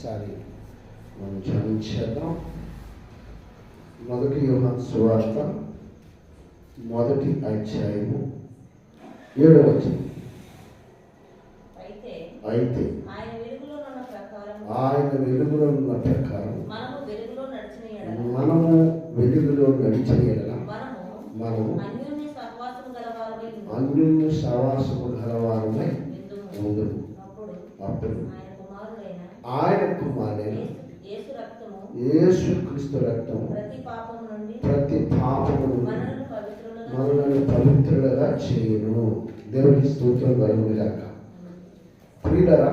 ఒకసారి మనం ధ్యానించేద్దాం. 1 యోహాను సువార్త 1వ అధ్యాయము 7వ వచనం. అయితే ఆయన వెలుగులో ఉన్న ప్రకారం మనము వెలుగులో నడిచిన యెడల మనము అన్యోన్య సహవాసము గలవారమై ఉందుము. అప్పుడు ఆయన కుమారుడైన యేసుక్రీస్తు రక్తము ప్రతి పాపము మనలను పవిత్రులుగా చేయును. దేవునికి స్తోత్రం కలుగును గాక. ప్రియులారా,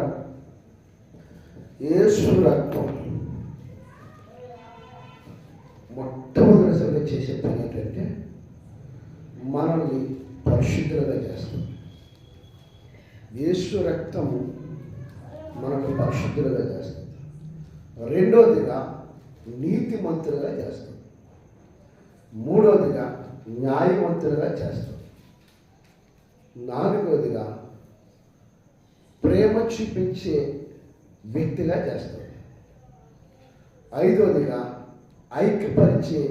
యేసు రక్తం మొట్టమొదటిసారిగా చేసే పని ఏంటంటే మనల్ని పరిశుద్ధులుగా చేస్తుంది. యేసు రక్తము మనకు పరిశుద్ధులుగా చేస్తుంది. రెండవదిగా నీతిమంతులుగా చేస్తుంది. మూడవదిగా న్యాయవంతులుగా చేస్తుంది. నాలుగవదిగా ప్రేమ చూపించే వ్యక్తిగా చేస్తుంది. ఐదవదిగా ఐక్యపరిచే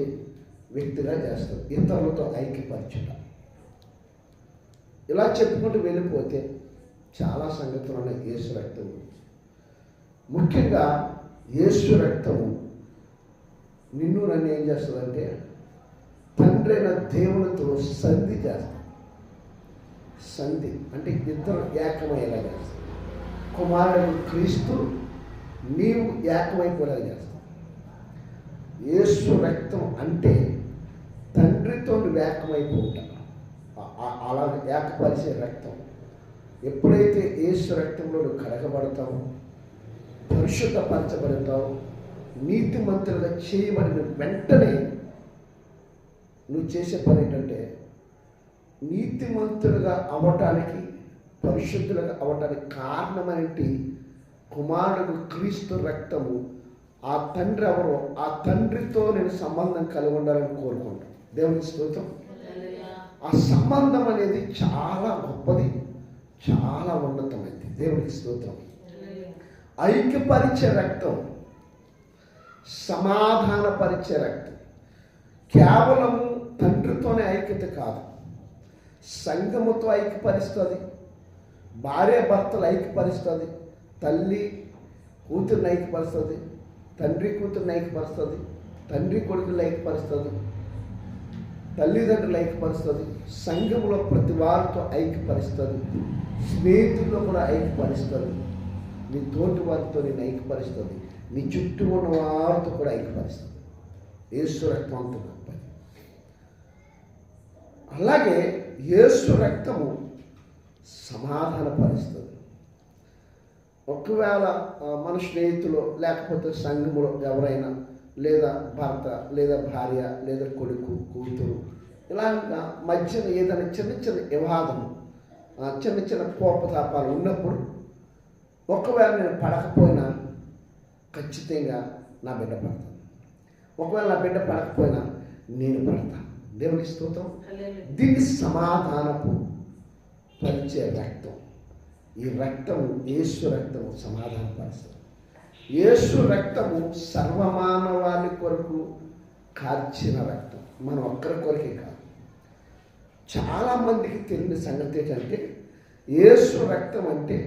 వ్యక్తిగా చేస్తుంది. ఇతరులతో ఐక్యపరచడం. ఇలా చెప్పుకుంటూ వెళ్ళిపోతే చాలా సంగతులు ఉన్నాయి. యేసు రక్తము ముఖ్యంగా యేసు రక్తము నిన్ను నన్ను ఏం చేస్తుందంటే తండ్రి అయిన దేవునితో సంధి చేస్తుంది. సంధి అంటే ఇద్దరు ఏకమయ్యేలా చేస్తుంది. కుమారుడు క్రీస్తు నీవు ఏకమైపోయేలా చేస్తావు. యేసు రక్తం అంటే తండ్రితో నువ్వు ఏకమైపోతావు. అలా ఏకపరిచే రక్తం. ఎప్పుడైతే యేసు రక్తంలో నువ్వు కడగబడతావు, పరిశుద్ధపరచబడతావు, నీతిమంతులుగా చేయబడిన వెంటనే నువ్వు చేసే పని ఏంటంటే నీతిమంతులుగా అవ్వటానికి, పరిశుద్ధులుగా అవ్వటానికి కారణమైనటి కుమారుడు క్రీస్తు రక్తము. ఆ తండ్రి ఎవరో ఆ తండ్రితో నేను సంబంధం కలిగి ఉండాలని కోరుకుంటాను. దేవునికి స్తోత్రం. ఆ సంబంధం అనేది చాలా గొప్పది, చాలా ఉన్నతమైనది. దేవునికి స్తోత్రం. ఐక్యపరిచే రక్తం, సమాధానపరిచే రక్తం. కేవలము తండ్రితోనే ఐక్యత కాదు, సంఘముతో ఐక్యపరుస్తుంది, భార్య భర్తలు ఐక్యపరుస్తుంది, తల్లి కూతుర్ని ఐక్యపరుస్తుంది, తండ్రి కూతుర్ని ఐక్యపరుస్తుంది, తండ్రి కొడుకుని ఐక్యపరుస్తుంది, తల్లిదండ్రులు ఐక్యపరుస్తుంది, సంఘంలో ప్రతి వారితో ఐక్యపరుస్తుంది, స్నేహితుల్లో కూడా ఐక్యపరుస్తుంది, నీ తోటి వారితో నేను ఐక్యపరుస్తుంది, నీ చుట్టూ ఉన్న వారితో కూడా ఐక్యపరుస్తుంది. యేసు రక్తం అంత గొప్పది. అలాగే యేసు రక్తము సమాధానపరుస్తుంది. ఒకవేళ మన స్నేహితులు లేకపోతే సంఘములో ఎవరైనా, లేదా భర్త లేదా భార్య లేదా కొడుకు కూతురు ఇలాగా మధ్యన ఏదైనా చిన్న చిన్న వివాదము, చిన్న చిన్న కోపతాపాలు ఉన్నప్పుడు ఒకవేళ నేను పడకపోయినా ఖచ్చితంగా నా బిడ్డ పడతాను. ఒకవేళ నా బిడ్డ పడకపోయినా నేను పడతాను. దేవుని స్తోత్రం. దీన్ని సమాధానపు పరిచే రక్తం. ఈ రక్తము యేసు రక్తము సమాధానపరుస్తుంది. యేసు రక్తము సర్వమానవాళి కొరకు కార్చిన రక్తం, మనం ఒక్కరి కొరకే కాదు. చాలామందికి తెలియని సంగతి ఏంటంటే యేసు రక్తం అంటే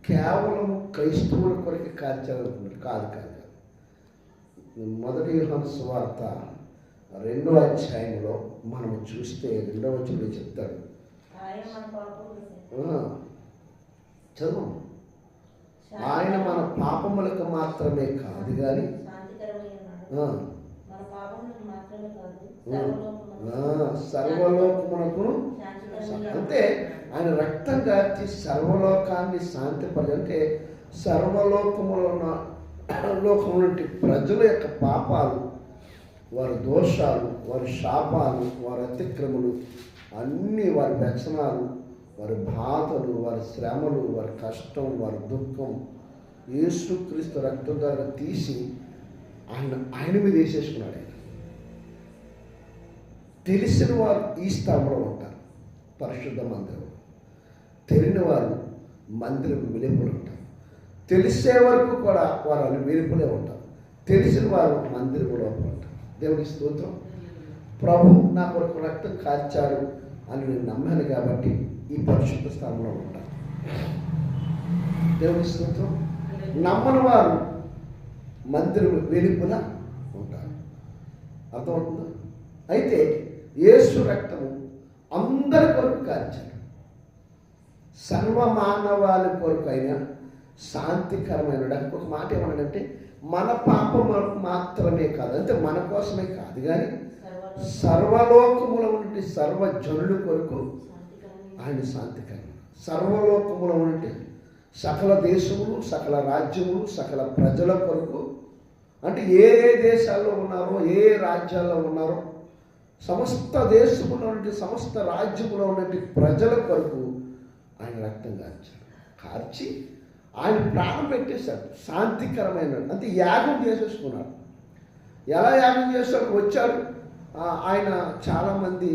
కేవలము క్రైస్తవుల కొరకే కార్చాలనుకున్నారు. కాదు కాదు. 1 యోహాను సువార్త 2వ అధ్యాయంలో మనం చూస్తే 2వ వచనంలో చెప్తాడు. చదువు. ఆయన మన పాపములకు మాత్రమే కాదు కానీ సర్వలోకమునకు, అంటే ఆయన రక్తం కార్చి సర్వలోకాన్ని శాంతిపరచ, అంటే సర్వలోకములో నుండి ప్రజల యొక్క పాపాలు, వారి దోషాలు, వారి శాపాలు, వారి అతిక్రమలు అన్నీ, వారి వ్యసనాలు, వారి బాధలు, వారి శ్రమలు, వారి కష్టం, వారి దుఃఖం యేసుక్రీస్తు రక్తం ద్వారా తీసి ఆయన మీద వేసేసుకున్నాడు. ఆయన తెలిసిన వారు ఈ స్థలంలో ఉంటారు, పరిశుద్ధ మందిరం. తెలియని వారు మందిరం వెలుపల ఉంటారు. తెలిసే వరకు కూడా వారు వెలుపలే ఉంటారు. తెలిసిన వారు మందిరంలో ఉంటారు. దేవునికి స్తోత్రం. ప్రభు నా కొరకు రక్తం కార్చాడు అని నేను నమ్మాను కాబట్టి ఈ పరిశుద్ధ స్థానంలో ఉంటాను. దేవునికి స్తోత్రం. నమ్మని వారు మందిరం వెలుపల ఉంటారు. అర్థమవుతుందా? అయితే యేసు రక్తము అందరి కొరకు కార్చాడు. సర్వమానవాళి కొరకు అయినా శాంతికరమైన. ఒక మాట ఏమన్నాడంటే మన పాపం మాత్రమే కాదు, అంటే మన కోసమే కాదు కానీ సర్వలోకములో ఉండి సర్వజనుల కొరకు ఆయన శాంతికరణ. సర్వలోకములో ఉండి సకల దేశములు, సకల రాజ్యములు, సకల ప్రజల కొరకు, అంటే ఏ ఏ దేశాల్లో ఉన్నారో, ఏ ఏ రాజ్యాల్లో ఉన్నారో, సమస్త దేశములో నుండి సమస్త రాజ్యములో ఉన్నటువంటి ప్రజల కొరకు ఆయన రక్తం కార్చి ఆయన ప్రాణం పెట్టేశాడు. శాంతికరమైన, అంటే యాగం చేసేసుకున్నాడు. ఎలా యాగం చేస్తాడు? వచ్చాడు ఆయన, చాలామంది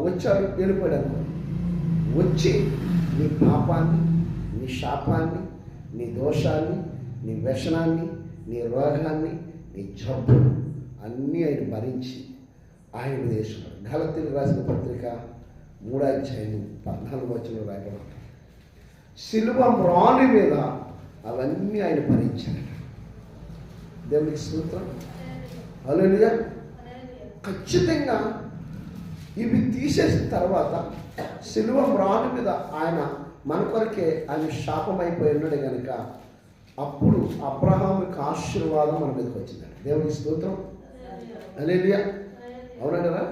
వచ్చాడు, వెళ్ళిపోయాడు. వచ్చి నీ పాపాన్ని, నీ శాపాన్ని, నీ దోషాన్ని, నీ వ్యసనాన్ని, నీ రోగాన్ని, నీ జబ్బును అన్నీ ఆయన భరించి ఆయన వేసుకున్నాడు. గలతీయులకు రాసిన పత్రిక 3:14 రాయబడి శిలువ మ్రాణి మీద అవన్నీ ఆయన భరించాడు. దేవునికి స్తోత్రం. హల్లెలూయా. ఖచ్చితంగా ఇవి తీసేసిన తర్వాత శిలువ మ్రాణి మీద ఆయన మన కొరకే ఆయన శాపమైపోయి ఉన్నాడు కనుక అప్పుడు అబ్రహాముకి ఆశీర్వాదం మన మీదకి వచ్చిందండి. దేవునికి స్తోత్రం. హల్లెలూయా. అవునంటారా?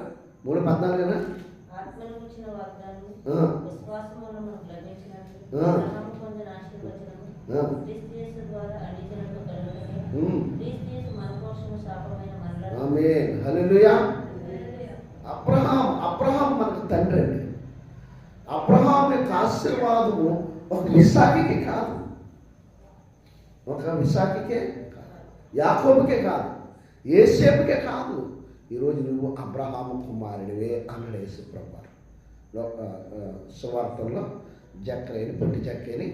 3:14 ఆమేన్. హల్లెలూయా. అబ్రహాం మనకు తండ్రి అండి. అబ్రహాం యొక్క ఆశీర్వాదము ఒక ఇస్సాకుకే కాదు, ఒక ఇస్సాకుకే కాదు, యాకోబుకే కాదు, యోసేపుకే కాదు. ఈరోజు నువ్వు అబ్రహాము కుమారుడివే అన్నాడు యేసు ప్రభువు. సువార్తల్లో జక్కయ్యని, పొట్టి జక్కయ్యని,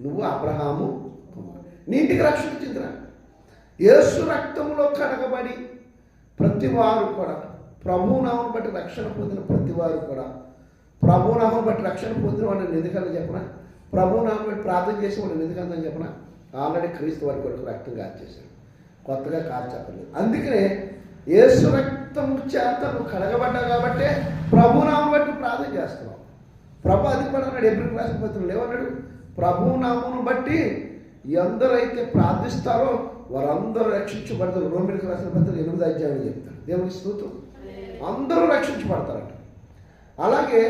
నువ్వు అబ్రహాము కుమారుడు, నీ ఇంటికి రక్షణ చెందిరా. యేసు రక్తంలో కడగబడి ప్రతివారు కూడా ప్రభునామం బట్టి రక్షణ పొందిన ప్రతివారు కూడా, ప్రభునామం బట్టి రక్షణ పొందిన వాళ్ళని ఎందుకని చెప్పనా, ప్రభునామం బట్టి ప్రార్థన చేసి వాళ్ళని ఎందుకందని చెప్పనా, ఆల్రెడీ క్రీస్తు వారి కొరకు రక్తం కార్చేశాడు, కొత్తగా కార్చక్కర్లేదు. అందుకనే యేసు రక్తం చేత నువ్వు కడగబడ్డావు కాబట్టే ప్రభునామం బట్టి ప్రార్థన చేస్తున్నావు. ప్రభు అది కూడా అన్నాడు, ఎబ్రిల్ రాసిన పత్రికలో ఏమన్నాడు? ప్రభునామమును బట్టి ఎందరైతే ప్రార్థిస్తారో వారందరూ రక్షించబడతారు. రోమిలకు రాసిన పత్రిక 8 చెప్తారు. దేవునికి స్తోత్రం. అందరూ రక్షించబడతారట. అలాగే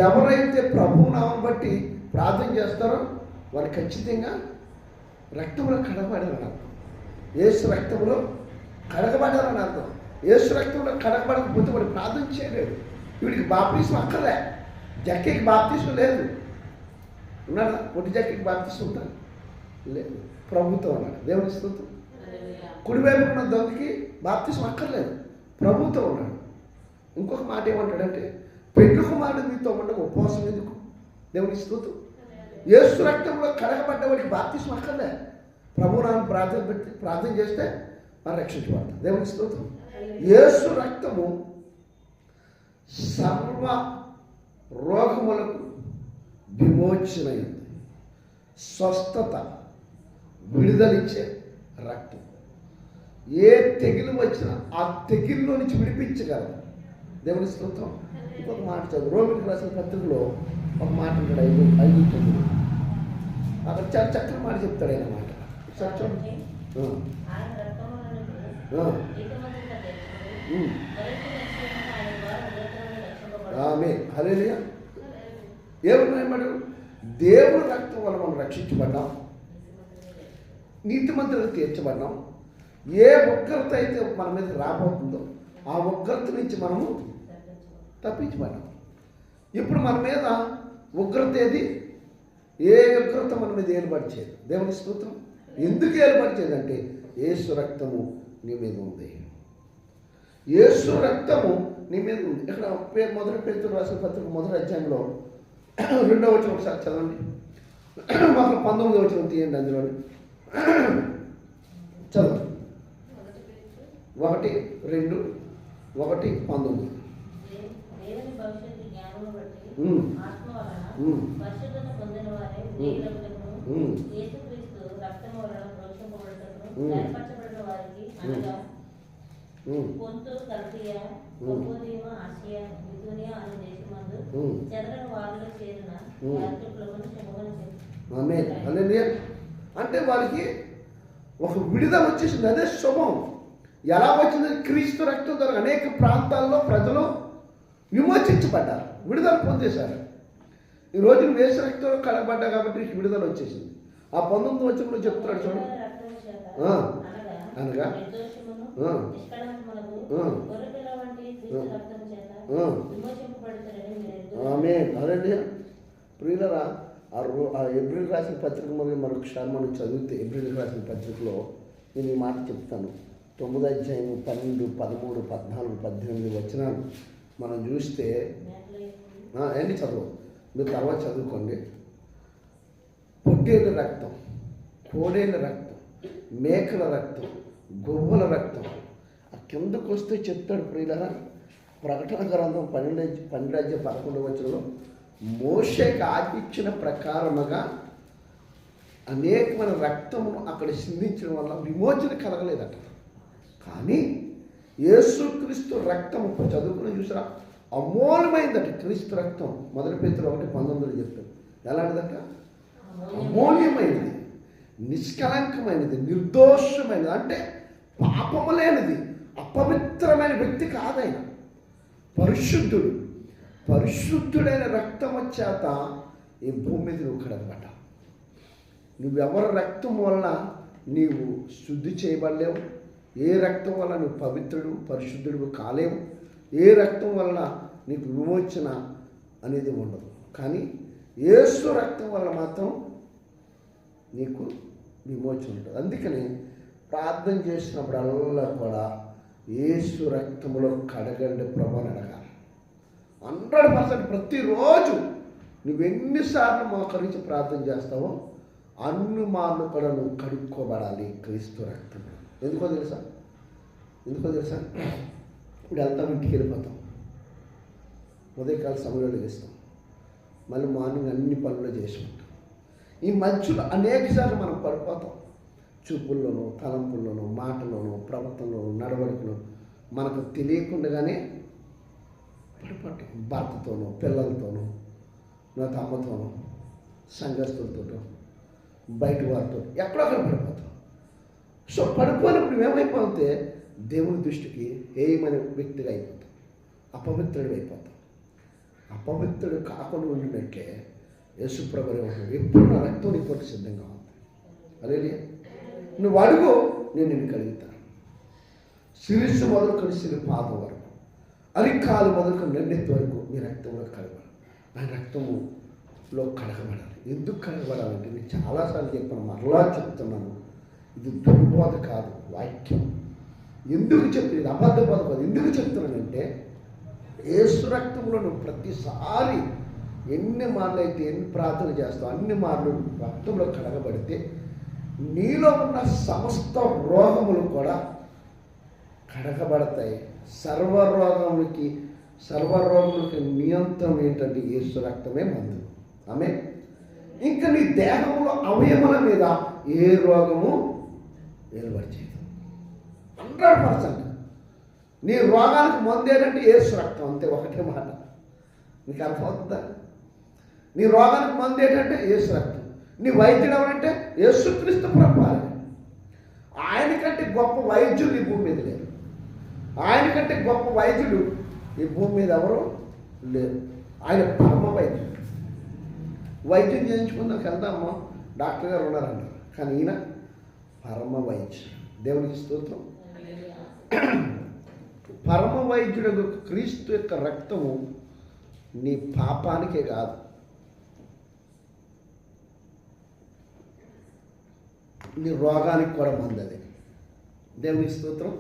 ఎవరైతే ప్రభునామం బట్టి ప్రార్థన చేస్తారో వారు ఖచ్చితంగా రక్తంలో కడగబడారని అర్థం. యేసు రక్తంలో కడగబడారని అర్థం. యేసు రక్తంలో కడగబడకపోతే వాడు ప్రార్థన చేయలేడు. వీడికి బాప్తిస్మం అక్కర్లే, జక్కీకి బాప్తిస్మం లేదు. ఉన్నాడా? ఒట్టి జక్కీకి బాప్తిస్మం ఉంటాడు లేదు, ప్రభుత్వం ఉన్నాడు. దేవుని స్తోత్రం. కుడివైపు ఉన్న దొంగకి బాప్తిస్మం అక్కర్లేదు, ప్రభుత్వం ఉన్నాడు. ఇంకొక మాట ఏమంటాడంటే, పెళ్లి కుమారుడు మీతో ఉండగా ఉపవాసం ఎందుకు? దేవుని స్తోత్రం. యేసు రక్తంలో కడగబడ్డ వాడికి బాప్తిస్మం అక్కర్లే, ప్రభునామం ప్రార్థన చేస్తే మనం రక్షించబడతాం. దేవుని స్తోత్రం. యేసు రక్తము సర్వ రోగములకు విమోచనైంది, స్వస్థత, విడుదలిచ్చే రక్తం. ఏ తెగులు వచ్చినా ఆ తెగుల్లో నుంచి విడిపించగలరు. దేవుని స్తోత్రం. ఇంకొక మాట చదువు, రోమిలకు రాసిన పత్రికలో ఒక మాట ఉంటాడు, 5:9. అక్కడ చాలా చక్కని మాట చెప్తాడు ఆయన మాట. ఆమేన్. హల్లెలూయా. ఏమన్నాడు? దేవుని రక్తం వల్ల మనం రక్షించబడ్డాం, నీతిమంతులకు తీర్చబడ్డాం. ఏ ఉగ్రత అయితే మన మీద రాబోతుందో ఆ ఉగ్రత నుంచి మనము తప్పించబడ్డాం. ఇప్పుడు మన మీద ఉగ్రత ఏది? ఏ ఉగ్రత మన మీద ఏర్పరిచేది? దేవుని స్తోత్రం. ఎందుకు ఏర్పరిచేదంటే యేసు రక్తము నీ మీద ఉంది. యేసు రక్తము నీ మీద ఉంది. ఇక్కడ మొదటి పేతురు రాసిన పత్రిక 1వ అధ్యాయంలో 2వ వచనం ఒకసారి చదవండి. మాకు 19వ వచనం తీయండి. అందులో చదువు 1:2, 1. పొంతు కల్దీయ ఒబోదీమ ఆసియా బితునియా అనే దేశమందు చెదరని వారిలో చేరిన యాత్రికులను శుభమని చెప్పారు. ఆమేన్. హల్లెలూయా. అంటే వారికి ఒక విడుదల వచ్చేసింది. అదే శుభం. ఎలా వచ్చింది? క్రీస్తు రక్తం ద్వారా అనేక ప్రాంతాల్లో ప్రజలు విమోచించబడ్డారు, విడుదల పొందేశారు. ఈరోజు నువ్వు యేసు రక్తంలో కడగబడ్డా కాబట్టి నీకు విడుదల వచ్చేసింది. ఆ 19 వచనంలో చెప్తున్నాడు చూడండి. అనగా ఆమేన్. హల్లెలూయా. ప్రియులారా, ఆ ఏప్రిల్ రాసిన పత్రిక మొదలు మరొకసారి మనం చదివితే ఏప్రిల్ రాసిన పత్రికలో నేను ఈ మాట చెప్తాను. 9వ అధ్యాయం 12, 13, 14, 18 వచనాలు మనం చూస్తే ఏంటి చదువు, మీరు తర్వాత చదువుకోండి. పొట్టేళ్ళ రక్తం, కోడేళ్ళ రక్తం, మేకల రక్తం, గొవ్వల రక్తం. ఆ కిందకు వస్తే చెప్తాడు ప్రియులారా, ప్రకటన గ్రంథం 12:11 వచనంలో మోషేకి ఆజ్ఞించిన ప్రకారముగా అనేకమైన రక్తమును అక్కడ సిందించడం వల్ల విమోచన కలగలేదట. కానీ యేసుక్రీస్తు రక్తము చదువుకుని చూసారా, అమూల్యమైందట. క్రీస్తు రక్తం 1 పేతురు 1:19 చెప్తాడు. ఎలాంటిదట? అమూల్యమైనది, నిష్కలంకమైనది, నిర్దోషమైనది. అంటే పాపము లేనిది, అపవిత్రమైన వ్యక్తి కాదైన పరిశుద్ధుడు. పరిశుద్ధుడైన రక్తము చేత ఈ భూమి మీద నువ్వు కడగబడ్డావు. నువ్వెవరి రక్తం వల్ల నీవు శుద్ధి చేయబడలేవు. ఏ రక్తం వల్ల నువ్వు పవిత్రుడు పరిశుద్ధుడు కాలేవు. ఏ రక్తం వల్ల నీకు విమోచన అనేది ఉండదు. కానీ యేసు రక్తం వల్ల మాత్రం నీకు విమోచన ఉంటుంది. అందుకని ప్రార్థన చేసినప్పుడల్లా కూడా యేసు రక్తంలో కడగండి ప్రభు అని అడగాలి. 100% ప్రతిరోజు నువ్వు ఎన్నిసార్లు మోకరించి ప్రార్థన చేస్తావో అన్ని మార్లు కూడా నువ్వు కడుక్కోబడాలి క్రీస్తు రక్తం. ఎందుకో తెలుసా? ఇప్పుడు వెళ్తాం, ఇంటికి వెళ్ళిపోతాం, ఉదయకాల సమయంలో వేస్తాం, మళ్ళీ మార్నింగ్ అన్ని పనులు చేసుకుంటాం. ఈ మధ్యలో అనేకసార్లు మనం పడిపోతాం. చూపుల్లోనూ, తలంపుల్లోనూ, మాటల్లోనూ, ప్రవర్తనలోనూ, నడవడికలో మనకు తెలియకుండానే పడిపోతాం. భర్తతోనూ, పిల్లలతోనూ, నా అమ్మతోనూ, సంఘస్థులతో, బయట వారితో ఎక్కడొక్కడ పడిపోతాం. సో పడిపోయినప్పుడు ఏమైపోతే దేవుని దృష్టికి ఏమనే వ్యక్తిగా అయిపోతాం, అపవిత్రుడు అయిపోతాం. అపవిత్రుడు కాకుండా ఉండినట్లే యేసుప్రభువు ఎప్పుడు నా రక్తం నీ కొరకు సిద్ధంగా ఉంది. అదే నువ్వు అడుగు, నేను నిన్ను కలుగుతాను. శిరస్సు మొదలుకొని శిరి పాదం వరకు, అరికాలు మొదలుకొని నెన్నెత్తి వరకు మీ రక్తంలో కడగబడాలి. ఆయన రక్తంలో కడగబడాలి. ఎందుకు కడగబడాలంటే నేను చాలాసార్లు చెప్పాను, మరలా చెప్తున్నాను, ఇది దుర్బోధ కాదు, వాక్యం. ఎందుకు చెప్తుంది? ఇది అబద్ధ బోధ కాదు. ఎందుకు చెప్తున్నానంటే యేసు రక్తంలో నువ్వు ప్రతిసారి ఎన్ని మార్లు అయితే ఎన్ని ప్రార్థన చేస్తావు అన్ని మార్లు రక్తంలో కడగబడితే నీలో ఉన్న సమస్త రోగములు కూడా కడగబడతాయి. సర్వరోగములకి నియంత్రణ ఏంటంటే యేసు రక్తమే మందు. ఆమె ఇంకా నీ దేహంలో అవయముల మీద ఏ రోగము ఏర్పడి చేయదు. 100%. నీ రోగానికి మందు ఏంటంటే యేసు రక్తం, అంతే. ఒకటే మాట. నీకు అర్థమవుతుందా? నీ రోగానికి మందు ఏంటంటే యేసు రక్తం. నీ వైద్యుడు ఎవరంటే యేసుక్రీస్తు ప్రభువు. ఆయనకంటే గొప్ప వైద్యుడు ఈ భూమి మీద లేరు. ఆయనకంటే గొప్ప వైద్యుడు ఈ భూమి మీద ఎవరు లేరు. ఆయన పరమ వైద్యుడు. వైద్యం చేయించుకుందానికి వెళ్దామా, డాక్టర్ గారు ఉన్నారంటారు, కానీ ఈయన పరమ వైద్యుడు. దేవునికి స్తోత్రం. పరమ వైద్యుడు క్రీస్తు యొక్క రక్తము నీ పాపానికే కాదు, నీ రోగానికి కూడా మందది. దేవునికి స్తోత్రం.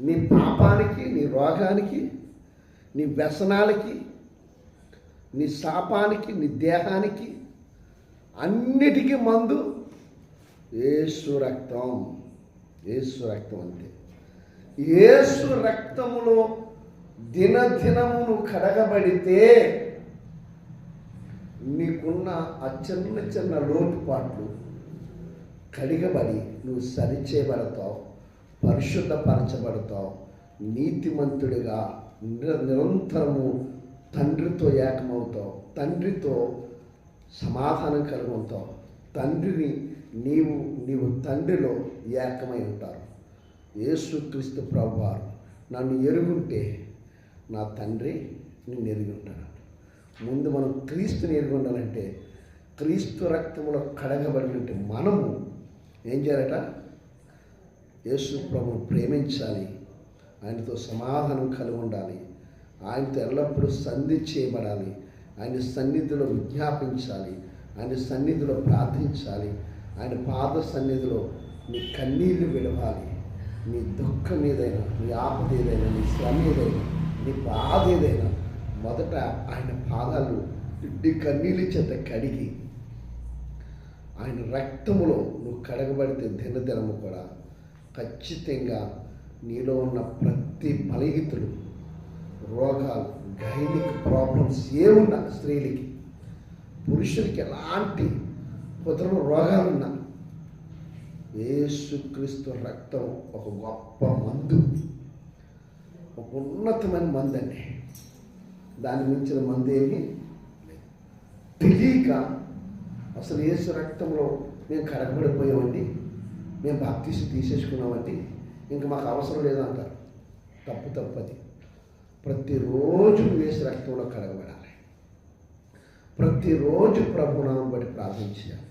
నీ పాపానికి, నీ రోగానికి, నీ వ్యసనాలకి, నీ శాపానికి, నీ దేహానికి, అన్నిటికీ మందు యేసు రక్తం, యేసు రక్తం అంతే. యేసు రక్తములో దినదినమును కడగబడితే నీకున్న ఆ చిన్న చిన్న లోటుపాట్లు కడిగబడి నువ్వు సరిచేయబడతావు, పరిశుద్ధపరచబడతావు, నీతిమంతుడిగా నిరంతరము తండ్రితో ఏకమవుతావు, తండ్రితో సమాధానం కలిగి ఉంటావు. తండ్రిని నీవు తండ్రిలో ఏకమై ఉంటారు. యేసుక్రీస్తు ప్రభువారు నన్ను ఎరుగుంటే నా తండ్రి నిన్ను ఎరిగి ఉంటాడు. ముందు మనం క్రీస్తుని ఎరిగి ఉండాలంటే క్రీస్తు రక్తంలో కడగబడినట్టు మనము ఏం చేయాలట? యేసు ప్రభువును ప్రేమించాలి, ఆయనతో సమాధానం కలిగి ఉండాలి, ఆయనతో ఎల్లప్పుడూ సంధి చేయబడాలి, ఆయన సన్నిధిలో విజ్ఞాపించాలి, ఆయన సన్నిధిలో ప్రార్థించాలి, ఆయన పాద సన్నిధిలో నీ కన్నీళ్లు విడవాలి. నీ దుఃఖం ఏదైనా, నీ ఆపద ఏదైనా, నీ శ్రమ ఏదైనా, నీ బాధ ఏదైనా మొదట ఆయన పాదాలు నీ కన్నీళ్ళ చేత కడిగి ఆయన రక్తములో నువ్వు కడగబడితే దినదినము కూడా ఖచ్చితంగా నీలో ఉన్న ప్రతి బలహీనతలు, రోగాలు, గైనిక్ ప్రాబ్లమ్స్ ఏమున్నా, స్త్రీలకి పురుషులకి ఎలాంటి కుదరని రోగాలున్నా యేసుక్రీస్తు రక్తం ఒక గొప్ప మందు, ఒక ఉన్నతమైన మందు అండి. దాని మించిన మందు ఏమి తెలియక అసలు యేసు రక్తంలో మేము కడగబడిపోయామండి, మేము బాప్తీసు తీసేసుకున్నామండి, ఇంకా మాకు అవసరం లేదంటారు. తప్పది. ప్రతిరోజు యేసు రక్తంలో కడగబడాలి, ప్రతిరోజు ప్రభునామం బట్టి ప్రార్థించాలి,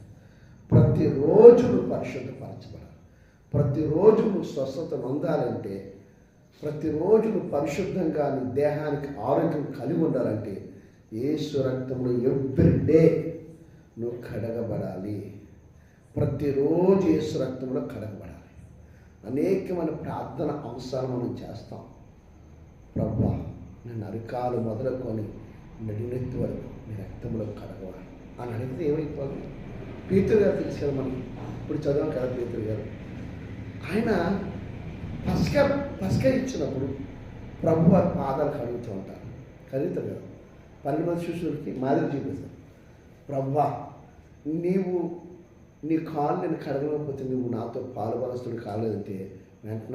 ప్రతిరోజు నువ్వు పరిశుద్ధపరచబడాలి, ప్రతిరోజు నువ్వు స్వస్థత పొందాలంటే, ప్రతిరోజు నువ్వు పరిశుద్ధంగా నీ దేహానికి ఆరోగ్యం కలిగి ఉండాలంటే యేసు రక్తంలో ఎవ్రీడే నువ్వు కడగబడాలి. ప్రతిరోజు యేసు రక్తంలో కడగబడాలి. అనేకమైన ప్రార్థన అంశాలు మనం చేస్తాం. ప్రభువా, నేను అరికాలు మొదలుకొని నడినెత్తి వరకు నీ రక్తంలో కడగవాలి అని అడిగితే ఏమైపోవాలి? పేతురు గారు తెలుసు కదా మనకి, ఇప్పుడు చదవం కదా పేతురు గారు. ఆయన పస్కా ఇచ్చినప్పుడు ప్రభు వారి పాదాలు కడుగుతూ ఉంటారు, కడుగుతారు కదా. 12 మంది శిష్యులకి మాదిరి చూపిస్తారు. ప్రభువా, నీవు నీ కాళ్ళు నేను కడగలేకపోతే నువ్వు నాతో పాలుబలస్తుడు కాలేదంటే వెంటనే